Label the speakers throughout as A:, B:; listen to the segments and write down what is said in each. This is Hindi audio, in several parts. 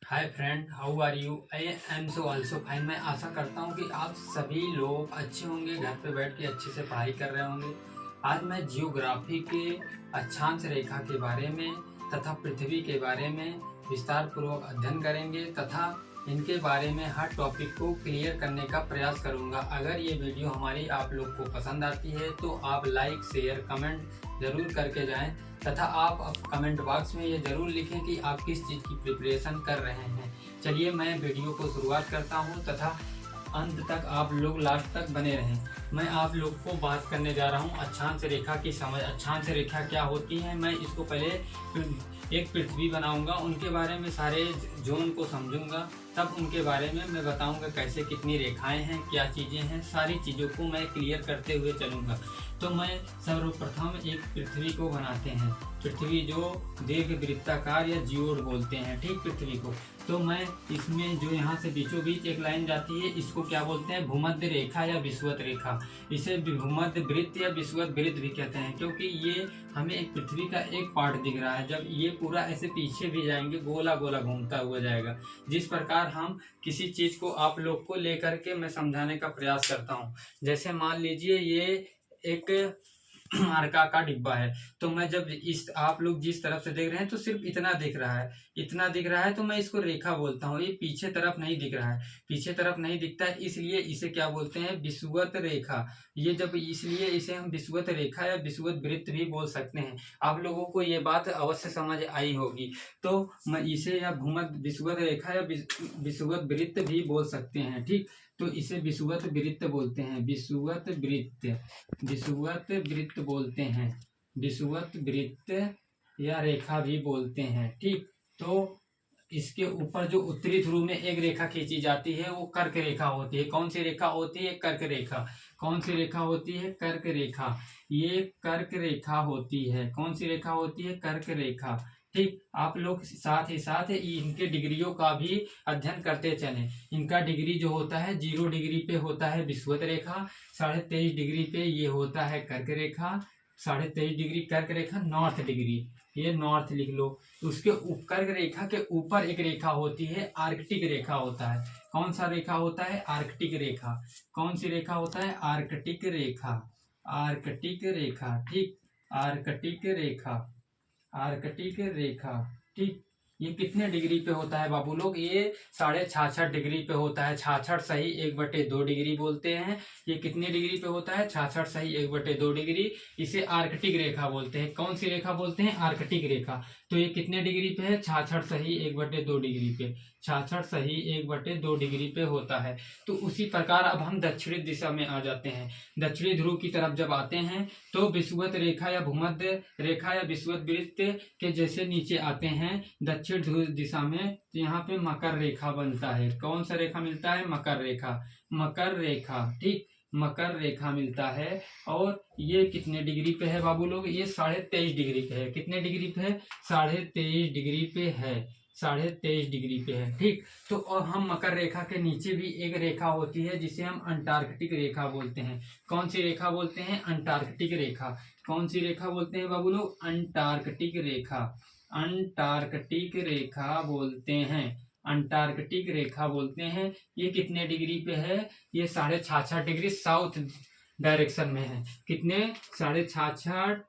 A: Hi friend, how are you? I am so also fine. मैं आशा करता हूँ कि आप सभी लोग अच्छे होंगे, घर पे बैठ के अच्छे से पढ़ाई कर रहे होंगे। आज मैं जियोग्राफी के अक्षांश रेखा के बारे में तथा पृथ्वी के बारे में विस्तार पूर्वक अध्ययन करेंगे तथा इनके बारे में हर टॉपिक को क्लियर करने का प्रयास करूंगा। अगर ये वीडियो हमारी आप लोग को पसंद आती है तो आप लाइक, शेयर, कमेंट ज़रूर करके जाएं तथा आप कमेंट बॉक्स में ये ज़रूर लिखें कि आप किस चीज़ की प्रिपरेशन कर रहे हैं। चलिए मैं वीडियो को शुरुआत करता हूँ तथा अंत तक आप लोग लास्ट तक बने रहें। मैं आप लोग को बात करने जा रहा हूँ अक्षांश रेखा की समझ। अक्षांश रेखा क्या होती है, मैं इसको पहले एक पृथ्वी बनाऊंगा, उनके बारे में सारे जोन को समझूंगा, तब उनके बारे में मैं बताऊंगा कैसे कितनी रेखाएं हैं, क्या चीज़ें हैं, सारी चीज़ों को मैं क्लियर करते हुए चलूंगा। तो मैं सर्वप्रथम एक पृथ्वी को बनाते हैं, पृथ्वी जो दीर्घ वृत्ताकार या जियोड बोलते हैं, ठीक, पृथ्वी को। तो मैं इसमें जो यहाँ से बीचों बीच एक लाइन जाती है, इसको क्या बोलते हैं? भूमध्य रेखा या विषुवत रेखा। इसे भूमध्य वृत्त या विषुवत वृत्त भी कहते हैं, क्योंकि ये हमें एक पृथ्वी का एक पार्ट दिख रहा है। जब ये पूरा ऐसे पीछे भी जाएंगे, गोला गोला घूमता हुआ जाएगा। जिस प्रकार हम किसी चीज़ को आप लोग को लेकर के मैं समझाने का प्रयास करता हूँ, जैसे मान लीजिए ये एक अर्का का डिब्बा है, तो मैं जब इस आप लोग जिस तरफ से देख रहे हैं तो सिर्फ इतना दिख रहा है, इतना दिख रहा है, तो मैं इसको रेखा बोलता हूँ। ये पीछे तरफ नहीं दिख रहा है, पीछे तरफ नहीं दिखता है, इसलिए इसे क्या बोलते हैं? विषुवत रेखा। ये जब इसलिए इसे हम विषुवत रेखा या विषुवत वृत्त भी बोल सकते हैं। आप लोगों को ये बात अवश्य समझ आई होगी। तो मैं इसे या भूमध्य विषुवत रेखा या विषुवत वृत्त भी बोल सकते हैं, ठीक। तो इसे विषुवत वृत्त बोलते हैं, विषुवत वृत्त, विषुवत वृत्त बोलते हैं, विषुवत वृत्त या रेखा भी बोलते हैं, ठीक। तो इसके ऊपर जो उत्तरी ध्रुव में एक रेखा खींची जाती है वो कर्क रेखा होती है। कौन सी रेखा होती है? कर्क रेखा। कौन सी रेखा होती है? कर्क रेखा। ये कर्क रेखा होती है। कौन सी रेखा होती है? कर्क रेखा, ठीक। आप लोग साथ ही साथ इनके डिग्रियों का भी अध्ययन करते चलें। इनका डिग्री जो होता है 0 डिग्री पे होता है विषुवत रेखा, 23.5 डिग्री पे ये होता है कर्क रेखा, 23.5 डिग्री कर्क रेखा, नॉर्थ डिग्री, ये नॉर्थ लिख लो। उसके कर्क रेखा के ऊपर एक रेखा होती है, आर्कटिक रेखा होता है। कौन सा रेखा होता है? आर्कटिक रेखा। कौन सी रेखा होता है? आर्कटिक रेखा, आर्कटिक रेखा, ठीक, आर्कटिक रेखा, आर्कटिक रेखा, ठीक। ये कितने डिग्री पे होता है बाबू लोग? ये 66.5 डिग्री पे होता है। 66 सही 1/2 डिग्री बोलते हैं। ये कितनी डिग्री पे होता है? 66 सही 1/2 डिग्री। इसे आर्कटिक रेखा बोलते हैं। कौन सी रेखा बोलते हैं? आर्कटिक रेखा। तो ये कितने डिग्री पे है? 66 सही 1/2 डिग्री पे, 66 सही 1/2 डिग्री पे होता है। तो उसी प्रकार अब हम दक्षिणी दिशा में आ जाते हैं। दक्षिणी ध्रुव की तरफ जब आते हैं तो विषुवत रेखा या भूमध्य रेखा या विषुवत वृत्त के जैसे नीचे आते हैं दक्षिण ध्रुव दिशा में, तो यहाँ पे मकर रेखा बनता है। कौन सा रेखा मिलता है? मकर रेखा, मकर रेखा, ठीक, मकर रेखा मिलता है। और ये कितने डिग्री पे है बाबू लोग? ये 23.5 डिग्री पे है। कितने डिग्री पे है? 23.5 डिग्री पे है, 23.5 डिग्री पे है, ठीक। तो और हम मकर रेखा के नीचे भी एक रेखा होती है जिसे हम अंटार्कटिक रेखा बोलते हैं। कौन सी रेखा बोलते हैं? अंटार्कटिक रेखा। कौन सी रेखा बोलते हैं बाबू लोग? अंटार्कटिक रेखा, अंटार्कटिक रेखा बोलते हैं, अंटार्कटिक रेखा बोलते हैं। ये कितने डिग्री पे है? ये 66.5 डिग्री साउथ डायरेक्शन में है। कितने? 66.5,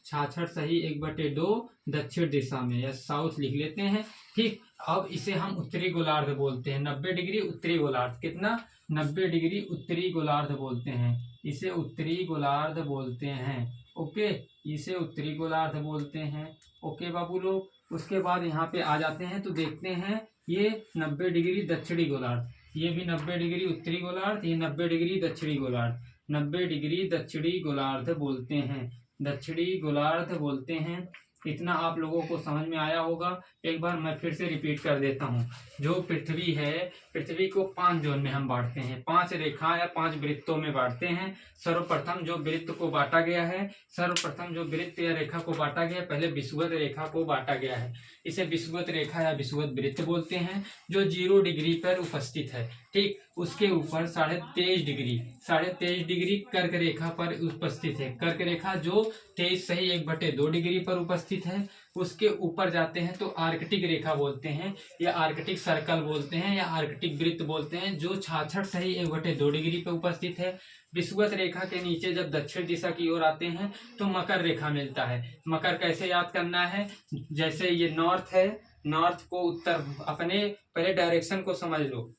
A: 66 सही 1/2 दक्षिण दिशा में, या साउथ लिख लेते हैं, ठीक। अब इसे हम उत्तरी गोलार्ध बोलते हैं। 90 डिग्री उत्तरी गोलार्ध। कितना? 90 डिग्री उत्तरी गोलार्ध बोलते हैं। इसे उत्तरी गोलार्ध बोलते हैं, ओके। इसे उत्तरी गोलार्ध बोलते हैं, ओके बाबू लोग। उसके बाद यहाँ पे आ जाते हैं तो देखते हैं ये 90 डिग्री दक्षिणी गोलार्ध, ये भी 90 डिग्री उत्तरी गोलार्ध, ये 90 डिग्री दक्षिणी गोलार्ध, 90 डिग्री दक्षिणी गोलार्ध बोलते हैं, दक्षिणी गोलार्ध बोलते हैं। इतना आप लोगों को समझ में आया होगा। एक बार मैं फिर से रिपीट कर देता हूँ। जो पृथ्वी है, पृथ्वी को 5 जोन में हम बांटते हैं, 5 रेखा या 5 वृत्तों में बांटते हैं। सर्वप्रथम जो वृत्त को बांटा गया है, सर्वप्रथम जो वृत्त या रेखा को बांटा गया, पहले विषुवत रेखा को बांटा गया है। इसे विषुवत रेखा या विषुवत वृत्त बोलते हैं, जो 0 डिग्री पर उपस्थित है, ठीक। उसके ऊपर 23.5 डिग्री, 23.5 डिग्री कर्क रेखा पर उपस्थित है। कर्क रेखा जो 23 सही 1/2 डिग्री पर उपस्थित है। उसके ऊपर जाते हैं तो आर्कटिक रेखा बोलते हैं, या आर्कटिक सर्कल बोलते हैं, या आर्कटिक वृत्त बोलते हैं, जो 66 डिग्री पे उपस्थित है। विषुवत रेखा के नीचे जब दक्षिण दिशा की ओर आते हैं तो मकर रेखा मिलता है। मकर कैसे याद करना है, जैसे ये नॉर्थ है, नॉर्थ को उत्तर, अपने पहले डायरेक्शन को समझ लो।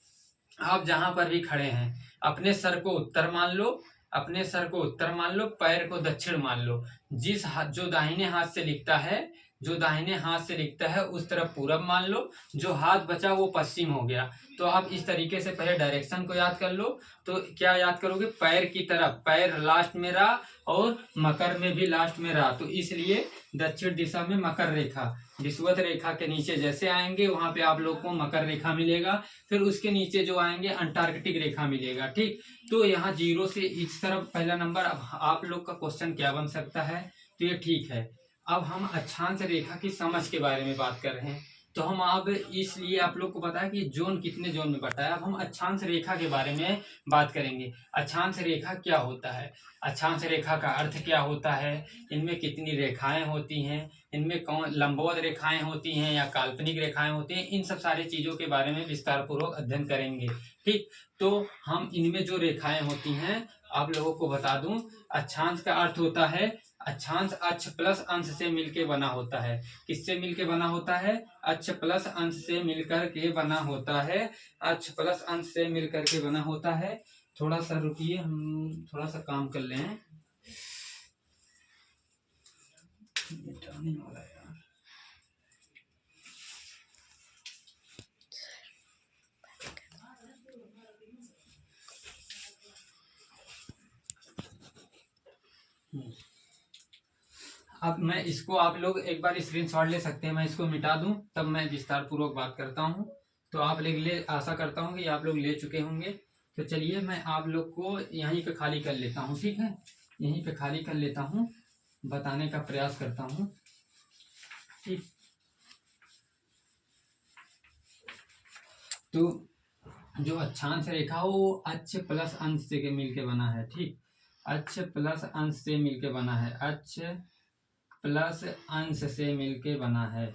A: आप जहां पर भी खड़े हैं अपने सर को उत्तर मान लो, अपने सर को उत्तर मान लो, पैर को दक्षिण मान लो। जिस हाथ, जो दाहिने हाथ से लिखता है, जो दाहिने हाथ से लिखता है उस तरफ पूरब मान लो, जो हाथ बचा वो पश्चिम हो गया। तो आप इस तरीके से पहले डायरेक्शन को याद कर लो। तो क्या याद करोगे, पैर की तरफ, पैर लास्ट में रहा और मकर में भी लास्ट में रहा, तो इसलिए दक्षिण दिशा में मकर रेखा। विषुवत रेखा के नीचे जैसे आएंगे वहां पे आप लोग को मकर रेखा मिलेगा, फिर उसके नीचे जो आएंगे अंटार्कटिक रेखा मिलेगा। ठीक, तो यहाँ 0 से इस तरफ पहला नंबर। अब आप लोग का क्वेश्चन क्या बन सकता है, तो ये ठीक है। अब हम अक्षांश रेखा की समझ के बारे में बात कर रहे हैं, तो हम अब इसलिए आप लोग को पता है कि जोन कितने जोन में बटा है। अब हम अक्षांश रेखा के बारे में बात करेंगे। अक्षांश रेखा क्या होता है, अक्षांश रेखा का अर्थ क्या होता है, इनमें कितनी रेखाएं होती हैं, इनमें कौन लंबवत रेखाएं होती हैं या काल्पनिक रेखाएं होती हैं, इन सब सारी चीजों के बारे में विस्तार पूर्वक अध्ययन करेंगे। ठीक, तो हम इनमें जो रेखाएं होती हैं आप लोगों को बता दूं। अक्षांश का अर्थ होता है, अक्षांश अक्ष प्लस अंश से मिलकर बना होता है। किससे मिलकर बना होता है, अक्ष प्लस अंश से मिलकर के बना होता है, अक्ष प्लस अंश से मिलकर के बना होता है। थोड़ा सा रुकिए, हम थोड़ा सा काम कर लें। वाला यार, अब मैं इसको, आप लोग एक बार स्क्रीनशॉट ले सकते हैं, मैं इसको मिटा दूं तब मैं विस्तार पूर्वक बात करता हूं। तो आप ले आशा करता हूं कि आप लोग ले चुके होंगे। तो चलिए मैं आप लोग को यहीं पे खाली कर लेता हूं, ठीक है, यहीं पे खाली कर लेता हूं, बताने का प्रयास करता हूं। ठीक, तो जो अक्षांश रेखा हो वो अक्ष प्लस अंश से मिलके बना है। ठीक, अक्ष प्लस अंश से मिलके बना है, अक्ष प्लस अंश से मिलके बना है,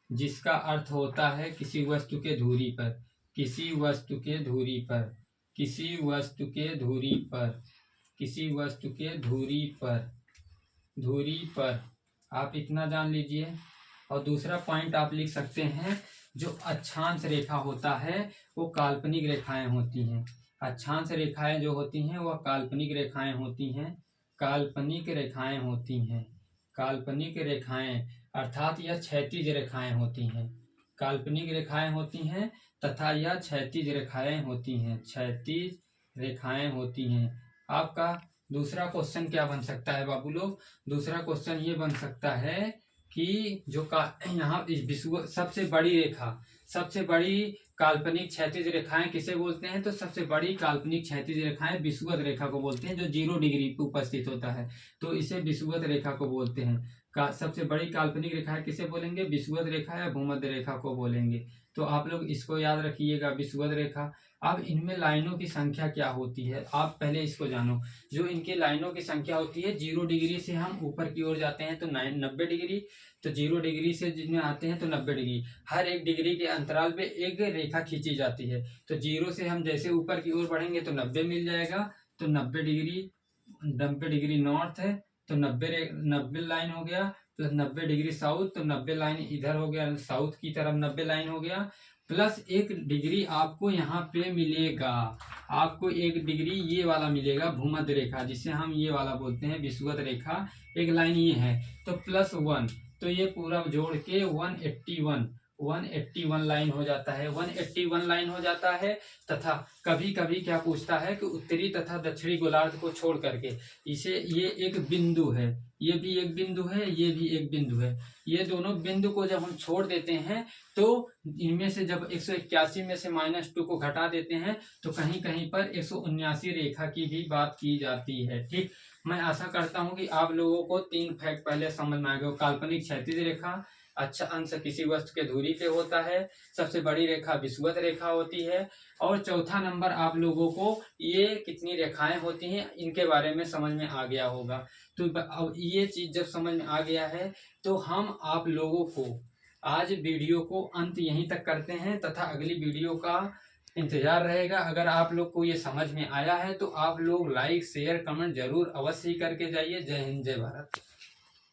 A: जिसका अर्थ होता है किसी वस्तु के धुरी पर, किसी वस्तु के धुरी पर, किसी वस्तु के धुरी पर, किसी वस्तु के धुरी पर, धुरी पर, आप इतना जान लीजिए। और दूसरा पॉइंट आप लिख सकते हैं, जो अक्षांश रेखा होता है वो काल्पनिक रेखाएं होती हैं। अक्षांश रेखाएं जो होती हैं वह काल्पनिक रेखाएं होती हैं, काल्पनिक रेखाएं होती हैं, काल्पनिक रेखाएं अर्थात यह क्षैतिज रेखाएं होती हैं, काल्पनिक रेखाएं होती हैं तथा यह क्षैतिज रेखाएं होती हैं, क्षैतिज रेखाएं होती हैं। आपका दूसरा क्वेश्चन क्या बन सकता है बाबू लोग, दूसरा क्वेश्चन ये बन सकता है कि जो यहाँ विषुवत सबसे बड़ी रेखा, सबसे बड़ी काल्पनिक क्षैतिज रेखाएं किसे बोलते हैं, तो सबसे बड़ी काल्पनिक क्षैतिज रेखाएं विषुवत रेखा को बोलते हैं, जो 0 डिग्री पे उपस्थित होता है, तो इसे विषुवत रेखा को बोलते हैं। सबसे बड़ी काल्पनिक रेखा किसे बोलेंगे, विषुवत रेखा या भूमध्य रेखा को बोलेंगे। तो आप लोग इसको याद रखिएगा, विषुवत रेखा। अब इनमें लाइनों की संख्या क्या होती है, आप पहले इसको जानो। जो इनके लाइनों की संख्या होती है, 0 डिग्री से हम ऊपर की ओर जाते हैं तो 90 डिग्री, तो 0 डिग्री से जिसमें आते हैं तो 90 डिग्री, हर एक डिग्री के अंतराल पे एक रेखा खींची जाती है। तो 0 से हम जैसे ऊपर की ओर बढ़ेंगे तो 90 मिल जाएगा, तो 90 डिग्री नॉर्थ है तो 90 लाइन हो गया, प्लस 90 डिग्री साउथ, तो 90 लाइन इधर हो गया, साउथ की तरफ 90 लाइन हो गया, प्लस 1 डिग्री आपको यहाँ पे मिलेगा, आपको 1 डिग्री ये वाला मिलेगा भूमध्य रेखा, जिसे हम ये वाला बोलते हैं विषुवत रेखा, एक लाइन ये है, तो +1, तो ये पूरा जोड़ के 181 लाइन हो जाता है, 181 लाइन हो जाता है। तथा कभी कभी क्या पूछता है कि उत्तरी तथा दक्षिणी गोलार्ध को छोड़ करके इसे, ये एक बिंदु है, ये भी एक बिंदु है, ये भी एक बिंदु है, ये दोनों बिंदु को जब हम छोड़ देते हैं तो इनमें से जब 181 में से -2 को घटा देते हैं तो कहीं कहीं पर 179 रेखा की भी बात की जाती है। ठीक, मैं आशा करता हूं कि आप लोगों को 3 फैक्ट पहले समझ में आ गए, काल्पनिक क्षैतिज रेखा, अच्छा अंश किसी वस्तु के धुरी पे होता है, सबसे बड़ी रेखा विषुवत रेखा होती है, और चौथा नंबर आप लोगों को ये कितनी रेखाएं होती हैं इनके बारे में समझ में आ गया होगा। तो अब ये चीज जब समझ में आ गया है तो हम आप लोगों को आज वीडियो को अंत यहीं तक करते हैं तथा अगली वीडियो का इंतजार रहेगा। अगर आप लोग को ये समझ में आया है तो आप लोग लाइक शेयर कमेंट जरूर अवश्य ही करके जाइए। जय हिंद जय भारत।